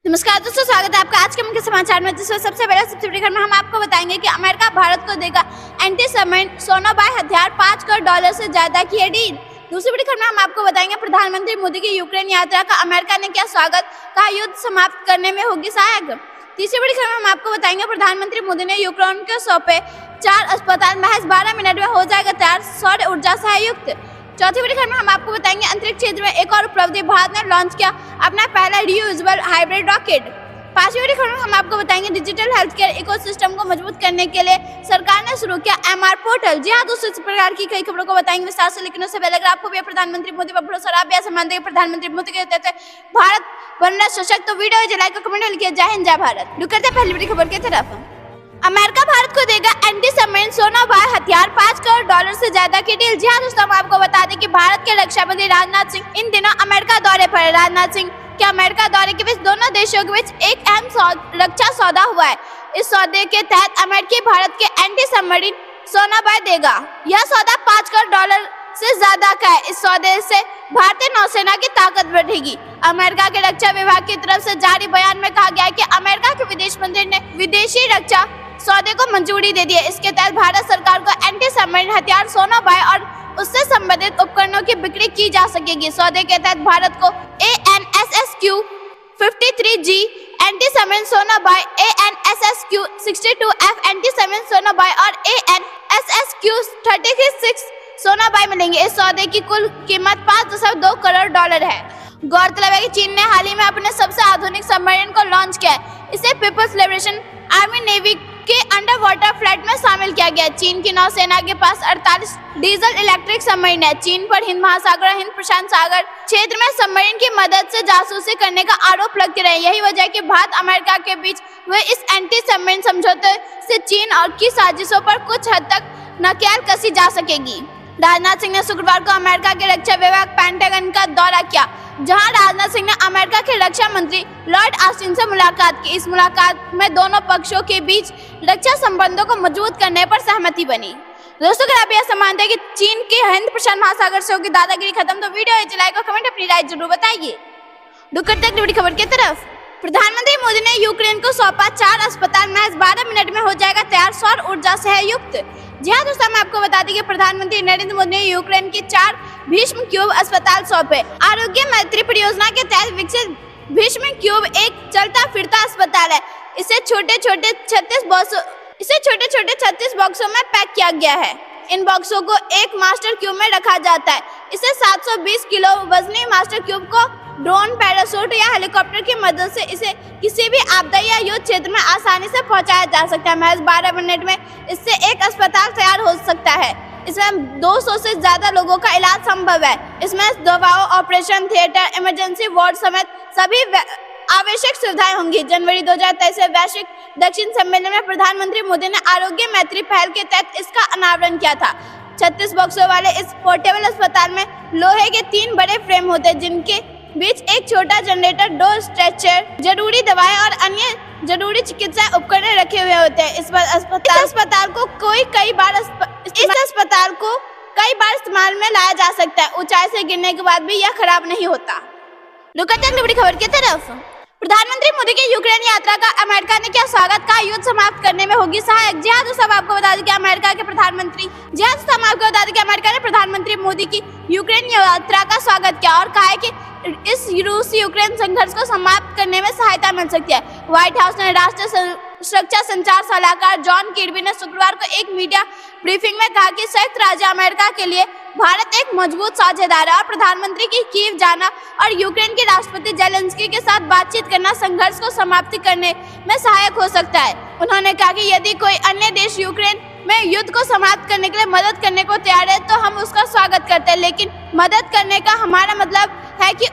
नमस्कार दोस्तों, स्वागत है आपका आज के मुख्य समाचार में। जिसमें सबसे बड़ी खबर में हम आपको बताएंगे कि अमेरिका भारत को देगा एंटी सबमरीन सोनाबाई हथियार 5 करोड़ डॉलर से ज्यादा की है डील। दूसरी बड़ी खबर में हम आपको बताएंगे प्रधानमंत्री मोदी की यूक्रेन यात्रा का अमेरिका ने किया स्वागत, कहा युद्ध समाप्त करने में होगी सहायक। तीसरी बड़ी खबर में हम आपको बताएंगे प्रधानमंत्री मोदी ने यूक्रेन को सौंपे 4 अस्पताल, महज 12 मिनट में हो जाएगा तैयार, सौर ऊर्जा से है युक्त। चौथी बड़ी खबर में हम आपको बताएंगे अंतरिक्ष क्षेत्र में एक और उपलब्धि, भारत ने लॉन्च किया अपना पहला रियूजेबल हाइब्रिड रॉकेट। पांचवी बड़ी खबर में हम आपको बताएंगे डिजिटल हेल्थ केयर इकोसिस्टम को मजबूत करने के लिए सरकार ने शुरू किया MR पोर्टल। जी हाँ दोस्तों, इस प्रकार की कई खबरों को बताएंगे विस्तार से, लेकिन उससे पहले अगर आपको भी प्रधानमंत्री मोदी पर भरोसा और आप भी ऐसा मानते हैं प्रधानमंत्री मोदी के कहते भारत बन रहा सशक्त, तो वीडियो लाइक और कमेंट लिखिए। जय हिंद, जय भारत। रुक करते हैं पहली बड़ी खबर की तरफ। अमेरिका भारत को देगा एंटी सबमरीन सोनाबाई हथियार 5 करोड़ डॉलर से ज्यादा की डील। जी हाँ दोस्तों, हम आपको बता दें कि भारत के रक्षा मंत्री राजनाथ सिंह इन दिनों अमेरिका दौरे पर है। राजनाथ सिंह के अमेरिका दौरे के बीच दोनों देशों के बीच एक अहम रक्षा सौदा हुआ है। इस सौदे के तहत अमेरिकी भारत के एंटी सबमरीन सोनाबाई देगा। यह सौदा 5 करोड़ डॉलर से ज्यादा का है। इस सौदे से भारतीय नौसेना की ताकत बढ़ेगी। अमेरिका के रक्षा विभाग की तरफ से जारी बयान में कहा गया है कि अमेरिका के विदेश मंत्री ने विदेशी रक्षा सौदे को मंजूरी दे दी है। इसके तहत भारत सरकार को एंटी सबमरीन हथियार सोनाबाई और उससे संबंधित उपकरणों की बिक्री की जा सकेगी। सौदे के तहत भारत को ANSSQ 53G anti submarine Sonabai, ANSSQ 62F anti submarine Sonabai और ANSSQ 36 सोनाबाई मिलेंगे। इस सौदे की कुल कीमत 5.2 करोड़ डॉलर है। गौरतलब है कि चीन ने हाल ही में अपने सबसे आधुनिक सबमरीन को लॉन्च किया है। इसे पीपल्स लिबरेशन आर्मी नेवी के अंडर वाटर फ्लाइट में शामिल किया गया। चीन की नौसेना के पास 48 डीजल इलेक्ट्रिक सबमरीन है। चीन पर हिंद महासागर और हिंद प्रशांत सागर क्षेत्र में सबमरीन की मदद से जासूसी करने का आरोप लगते रहे। यही वजह है कि भारत अमेरिका के बीच हुए इस एंटी सबमरीन समझौते से चीन और की साजिशों पर कुछ हद तक नकेल कसी जा सकेगी। राजनाथ सिंह ने शुक्रवार को अमेरिका के रक्षा विभाग पेंटागन का दौरा किया, जहां राजनाथ सिंह ने अमेरिका के रक्षा मंत्री लॉर्ड ऑस्टिन से मुलाकात की। इस मुलाकात में दोनों पक्षों के बीच रक्षा संबंधों को मजबूत करने पर सहमति बनी। दोस्तों, अगर आप यह मानते हैं कि चीन के हिंद प्रशांत महासागर से होगी दादागिरी खत्म, तो वीडियो लाइक और कमेंट अपनी राय जरूर बताइए। बड़ी खबर की तरफ। प्रधानमंत्री मोदी ने यूक्रेन को सौंपा 4 अस्पताल, महज 12 मिनट में हो जाएगा तैयार, सौर ऊर्जा से है युक्त। जी हाँ दोस्तों, मैं आपको बता दें कि प्रधानमंत्री नरेंद्र मोदी ने यूक्रेन के 4 भीष्म क्यूब अस्पताल सौंपे। आरोग्य मैत्री परियोजना के तहत विकसित भीष्म क्यूब एक चलता फिरता अस्पताल है। इसे छोटे छोटे 36 बॉक्सों में पैक किया गया है। इन बॉक्सों को एक मास्टर क्यूब में रखा जाता है। इसे 720 किलो वजनी मास्टर क्यूब को ड्रोन, पैराशूट या हेलीकॉप्टर की मदद से इसे किसी भी आपदा या युद्ध क्षेत्र में आसानी से पहुंचाया जा सकता है। महज 12 मिनट में इससे एक अस्पताल तैयार हो सकता है। इसमें 200 से ज्यादा लोगों का इलाज संभव है। इसमें दवाओं, ऑपरेशन थिएटर, इमरजेंसी वार्ड समेत सभी आवश्यक सुविधाएं होंगी। जनवरी 2023 से वैश्विक दक्षिण सम्मेलन में प्रधानमंत्री मोदी ने आरोग्य मैत्री पहल के तहत इसका अनावरण किया था। 36 बॉक्सों वाले इस पोर्टेबल अस्पताल में लोहे के 3 बड़े फ्रेम होते हैं, जिनके बीच एक छोटा जनरेटर, 2 स्ट्रेचर, जरूरी दवाएं और अन्य जरूरी चिकित्सा उपकरण रखे हुए होते हैं। इस अस्पताल को कई बार इस्तेमाल में लाया जा सकता है। ऊंचाई से गिरने के बाद भी यह खराब नहीं होता। बड़ी खबर की तरफ। प्रधानमंत्री मोदी की यूक्रेन यात्रा का अमेरिका ने किया स्वागत, का युद्ध समाप्त करने में होगी सहायक। जी हाँ दोस्तों, आपको बता दें कि अमेरिका के प्रधानमंत्री मोदी की यूक्रेन यात्रा का स्वागत किया और कहा है कि इस रूस यूक्रेन संघर्ष को समाप्त करने में सहायता मिल सकती है। व्हाइट हाउस ने राष्ट्रीय सुरक्षा संचार सलाहकार जॉन किर्बी ने शुक्रवार को एक मीडिया ब्रीफिंग में कहा कि संयुक्त राज्य अमेरिका के लिए भारत एक मजबूत साझेदार है और प्रधानमंत्री की कीव जाना और यूक्रेन के राष्ट्रपति जेलेंस्की के साथ बातचीत करना संघर्ष को समाप्त करने में सहायक हो सकता है। उन्होंने कहा कि यदि कोई अन्य देश यूक्रेन में युद्ध को समाप्त करने के लिए मदद करने को तैयार है, तो हम उसका स्वागत करते हैं, लेकिन मदद करने का हमारा मतलब है कि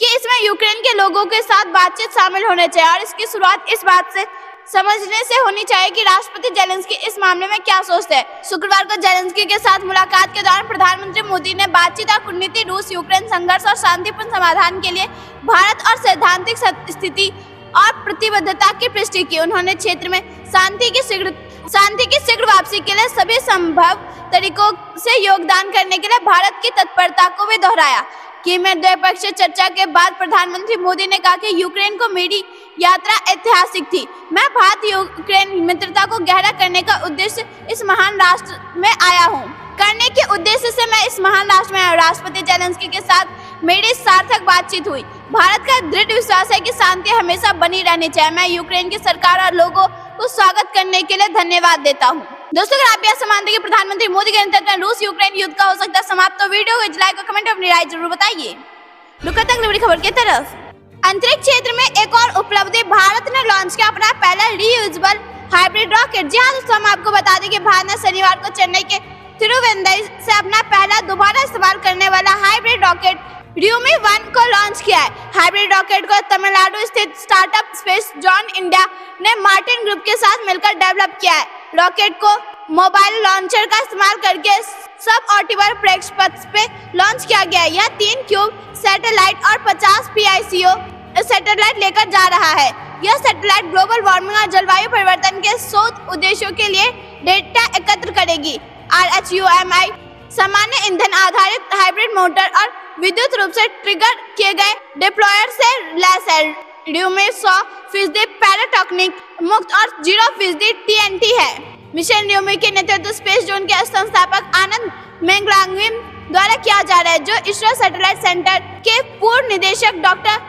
इसमें यूक्रेन के लोगों के साथ बातचीत शामिल होने चाहिए और इसकी शुरुआत इस बात से समझने से होनी चाहिए कि राष्ट्रपति जेलेंस्की इस मामले में क्या सोचते हैं। शुक्रवार को जेलेंस्की के साथ मुलाकात के दौरान प्रधानमंत्री मोदी ने बातचीत और कूटनीति, रूस यूक्रेन संघर्ष और शांतिपूर्ण समाधान के लिए भारत और सैद्धांतिक स्थिति और प्रतिबद्धता की पुष्टि की। उन्होंने क्षेत्र में शांति की शीघ्र वापसी के लिए सभी संभव तरीकों से योगदान करने के लिए भारत की तत्परता को भी दोहराया। कीव में द्विपक्षीय चर्चा के बाद प्रधानमंत्री मोदी ने कहा कि यूक्रेन को मेरी यात्रा ऐतिहासिक थी। मैं भारत यूक्रेन मित्रता को गहरा करने का उद्देश्य इस महान राष्ट्र में आया हूँ। करने के उद्देश्य से मैं इस महान राष्ट्र में राष्ट्रपति जेलेंस्की के साथ मेरी सार्थक बातचीत हुई। भारत का दृढ़ विश्वास है कि शांति हमेशा बनी रहनी चाहिए। मैं यूक्रेन की सरकार और लोगों को स्वागत करने के लिए धन्यवाद देता हूँ। दोस्तों, अगर आप यह मानते हैं कि प्रधानमंत्री मोदी के नेतृत्व में रूस यूक्रेन युद्ध का हो सकता है समाप्त, तो वीडियो को लाइक और कमेंट अपनी राय जरूर बताइए। रुक तक बड़ी खबर की तरफ। अंतरिक्ष क्षेत्र में एक और उपलब्धि, भारत ने लॉन्च किया अपना पहला रीयूजेबल हाइब्रिड रॉकेट। जी हाँ दोस्तों, हम आपको बता दें कि भारत ने शनिवार को चेन्नई के तिरुवनंतपुरम से अपना पहला दोबारा इस्तेमाल करने वाला हाइब्रिड रॉकेट र्यूमी 1 को लॉन्च किया है। हाइब्रिड रॉकेट को तमिलनाडु स्थित स्टार्टअप स्पेस जॉन इंडिया ने मार्टिन ग्रुप के साथ मिलकर डेवलप किया है। रॉकेट को मोबाइल लॉन्चर का इस्तेमाल करके सब ऑर्बिटर प्रक्षेपण पे लॉन्च किया गया है। यह 3 क्यूब सैटेलाइट और 50 PICO सैटेलाइट लेकर जा रहा है। यह सैटेलाइट ग्लोबल वार्मिंग और जलवायु परिवर्तन के शोध उद्देश्यों के लिए डेटा एकत्र करेगी। RHUMI सामान्य ईंधन आधारित हाइब्रिड मोटर और विद्युत रूप से ट्रिगर किए गए डिप्लॉयर से लैस है। र्यूमी 100% पैराटॉनिक मुक्त और 0% TNT है। मिशन र्यूमी के नेतृत्व स्पेस जोन के संस्थापक आनंद मेंगलांगविन द्वारा किया जा रहा है, जो इसरो सैटेलाइट सेंटर के पूर्व निदेशक डॉक्टर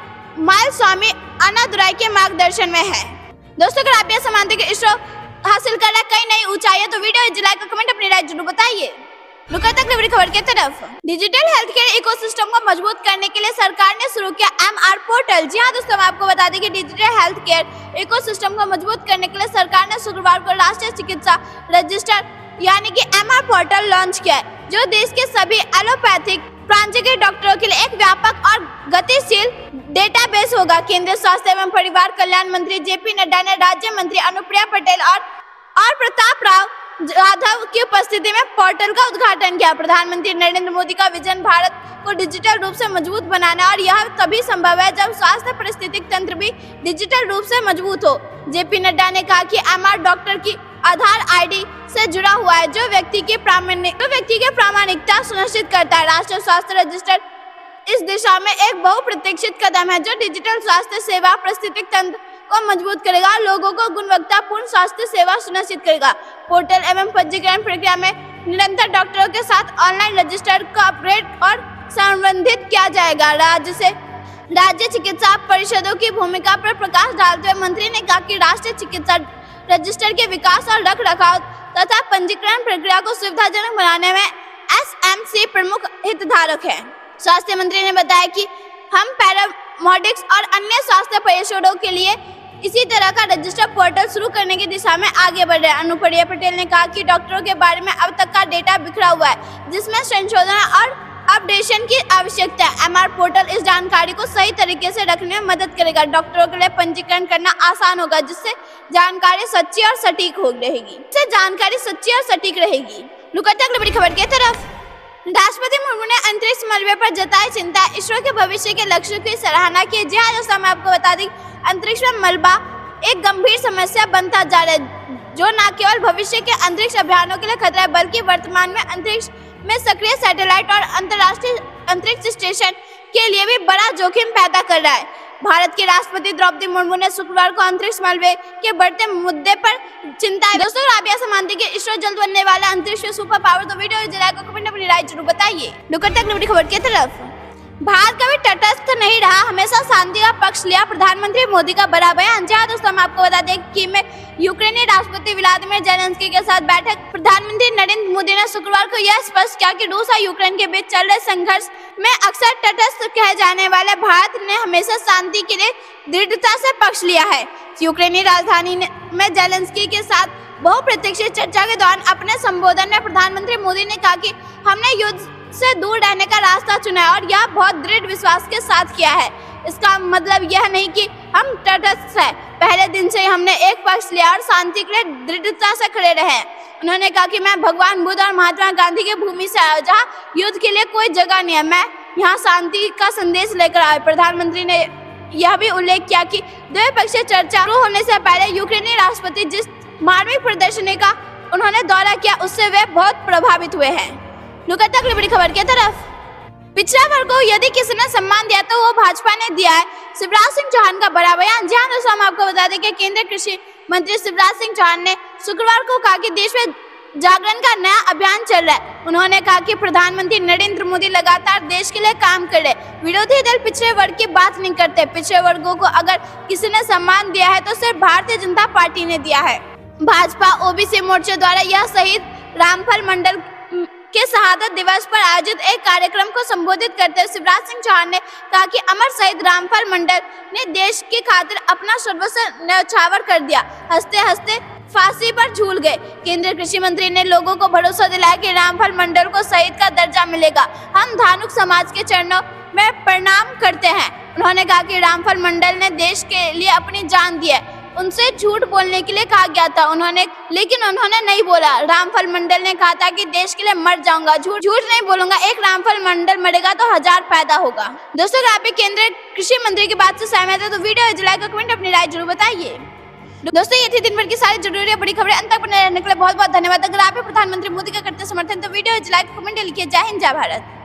माइलस्वामी अन्नादुराई के मार्गदर्शन में है। दोस्तों, अगर आप यह मानते हैं कि इसरो हासिल कर रहा है कई नई ऊंचाइयां, तो वीडियो लाइक और कमेंट अपनी राय जरूर बताइए। बड़ी खबर की तरफ। डिजिटल हेल्थ केयर इकोसिस्टम को मजबूत करने के लिए सरकार ने शुरू किया MR पोर्टल। जी हाँ दोस्तों, हम आपको बता दें कि डिजिटल हेल्थ केयर इकोसिस्टम को मजबूत करने के लिए सरकार ने शुक्रवार को राष्ट्रीय चिकित्सा रजिस्टर यानी कि MR पोर्टल लॉन्च किया है, जो देश के सभी एलोपैथिक प्रांतीय डॉक्टरों के लिए एक व्यापक और गतिशील डेटाबेस होगा। केंद्रीय स्वास्थ्य एवं परिवार कल्याण मंत्री JP नड्डा ने राज्य मंत्री अनुप्रिया पटेल और प्रताप राव जाधव की उपस्थिति में पोर्टल का उद्घाटन किया। प्रधानमंत्री नरेंद्र मोदी का विजन भारत को डिजिटल रूप से मजबूत बनाना, और यह तभी संभव है जब स्वास्थ्य पारिस्थितिकी तंत्र भी डिजिटल रूप से मजबूत हो। JP नड्डा ने कहा कि MR डॉक्टर की आधार ID से जुड़ा हुआ है, जो व्यक्ति की प्रामाणिकता सुनिश्चित करता है। राष्ट्रीय स्वास्थ्य रजिस्टर इस दिशा में एक बहुप्रतीक्षित कदम है, जो डिजिटल स्वास्थ्य सेवा पारिस्थितिकी तंत्र को मजबूत करेगा और लोगों को गुणवत्तापूर्ण स्वास्थ्य सेवा सुनिश्चित करेगा। पोर्टल एवं पंजीकरण प्रक्रिया में निरंतर डॉक्टरों के साथ ऑनलाइन रजिस्टर को अपग्रेड और संवर्धित किया जाएगा। राज्य चिकित्सा परिषदों की भूमिका पर प्रकाश डालते हुए मंत्री ने कहा कि राष्ट्रीय चिकित्सा रजिस्टर के विकास और रखरखाव तथा पंजीकरण प्रक्रिया को सुविधाजनक बनाने में SMC प्रमुख हितधारक है। स्वास्थ्य मंत्री ने बताया कि हम पैरामेडिक्स और अन्य स्वास्थ्य पेशेवरों के लिए इसी तरह का रजिस्टर पोर्टल शुरू करने की दिशा में आगे बढ़ रहे हैं। अनुप्रिया पटेल ने कहा कि डॉक्टरों के बारे में अब तक का डेटा बिखरा हुआ है, जिसमें संशोधन और अपडेशन की आवश्यकता है। MR पोर्टल इस जानकारी को सही तरीके से रखने में मदद करेगा। डॉक्टरों के लिए पंजीकरण करना आसान होगा, जिससे जानकारी सच्ची और सटीक रहेगी। बड़ी खबर की तरफ। राष्ट्रपति मुर्मू ने अंतरिक्ष मलबे पर जताई चिंता, इसरो के भविष्य के लक्ष्य की सराहना की। जी हाँ दोस्तों, मैं आपको बता दें, अंतरिक्ष में मलबा एक गंभीर समस्या बनता जा रहा है, जो न केवल भविष्य के अंतरिक्ष अभियानों के लिए खतरा है, बल्कि वर्तमान में अंतरिक्ष में सक्रिय सैटेलाइट और अंतर्राष्ट्रीय अंतरिक्ष स्टेशन के लिए भी बड़ा जोखिम पैदा कर रहा है। भारत की राष्ट्रपति द्रौपदी मुर्मू ने शुक्रवार को अंतरिक्ष मलबे के बढ़ते मुद्दे पर चिंता है। दोस्तों, आप यह मानते हैं कि इसरो जल्द बनने वाला अंतरिक्ष सुपर पावर, तो वीडियो को कमेंट अपनी राय जरूर बताइए। बड़ी खबर की तरफ। भारत कभी तटस्थ नहीं रहा, हमेशा शांति का पक्ष लिया, प्रधानमंत्री मोदी का बड़ा बयान। जी हाँ दोस्तों, हम आपको बता दें कि में यूक्रेनी राष्ट्रपति व्लादिमीर जेलेंस्की के साथ बैठक प्रधानमंत्री नरेंद्र मोदी ने शुक्रवार को यह स्पष्ट किया कि रूस और यूक्रेन के बीच चल रहे संघर्ष में अक्सर तटस्थ कहे जाने वाले भारत ने हमेशा शांति के लिए दृढ़ता से पक्ष लिया है। यूक्रेनी राजधानी में जेलेंस्की के साथ बहुप्रतीक्षित चर्चा के दौरान अपने संबोधन में प्रधानमंत्री मोदी ने कहा कि हमने युद्ध से दूर रहने का रास्ता चुना है और यह बहुत दृढ़ विश्वास के साथ किया है। इसका मतलब यह नहीं कि हम तटस्थ हैं। पहले दिन से हमने एक पक्ष लिया और शांति के लिए दृढ़ता से खड़े रहे। उन्होंने कहा कि मैं भगवान बुद्ध और महात्मा गांधी की भूमि से आया, जहाँ युद्ध के लिए कोई जगह नहीं है। मैं यहाँ शांति का संदेश लेकर आया। प्रधानमंत्री ने यह भी उल्लेख किया कि द्विपक्षीय चर्चा शुरू होने से पहले यूक्रेनी राष्ट्रपति जिस मार्मिक प्रदर्शनी का उन्होंने दौरा किया, उससे वे बहुत प्रभावित हुए हैं। बड़ी खबर की तरफ। पिछड़ा वर्ग को यदि किसी ने सम्मान दिया तो वो भाजपा ने दिया है, शिवराज सिंह चौहान का बड़ा बयान। जी हाँ दोस्तों, हम आपको बता दें कि केंद्रीय कृषि मंत्री शिवराज सिंह चौहान ने शुक्रवार को कहा कि देश में जागरण का नया अभियान चल रहा है। उन्होंने कहा कि प्रधानमंत्री नरेंद्र मोदी लगातार देश के लिए काम कर रहे। विरोधी दल पिछड़े वर्ग की बात नहीं करते। पिछड़े वर्गों को अगर किसी ने सम्मान दिया है तो सिर्फ भारतीय जनता पार्टी ने दिया है। भाजपा ओबीसी मोर्चे द्वारा यह शहीद रामफल मंडल के शहादत दिवस पर आयोजित एक कार्यक्रम को संबोधित करते हुए शिवराज सिंह चौहान ने कहा कि अमर शहीद रामफल मंडल ने देश की खातिर अपना सर्वस्व न्यौछावर कर दिया। हंसते हंसते फांसी पर झूल गए। केंद्रीय कृषि मंत्री ने लोगों को भरोसा दिलाया कि रामफल मंडल को शहीद का दर्जा मिलेगा। हम धानुक समाज के चरणों में प्रणाम करते हैं। उन्होंने कहा कि रामफल मंडल ने देश के लिए अपनी जान दी है। उनसे झूठ बोलने के लिए कहा गया था, लेकिन उन्होंने नहीं बोला। रामफल मंडल ने कहा था कि देश के लिए मर जाऊंगा, झूठ नहीं बोलूंगा। एक रामफल मंडल मरेगा तो 1000 पैदा होगा। दोस्तों, अगर आप केंद्रीय कृषि मंत्री की बात से सहमत है तो वीडियो लाइक और कमेंट अपनी राय जरूर बताइए। दोस्तों, ये थी दिन भर की सारी जरूरी बड़ी खबरें। अंत तक बने रहने के लिए बहुत बहुत धन्यवाद। अगर आप प्रधानमंत्री मोदी का करते समर्थन तो वीडियो लाइक कमेंट लिखिए। जय हिंद, जय भारत।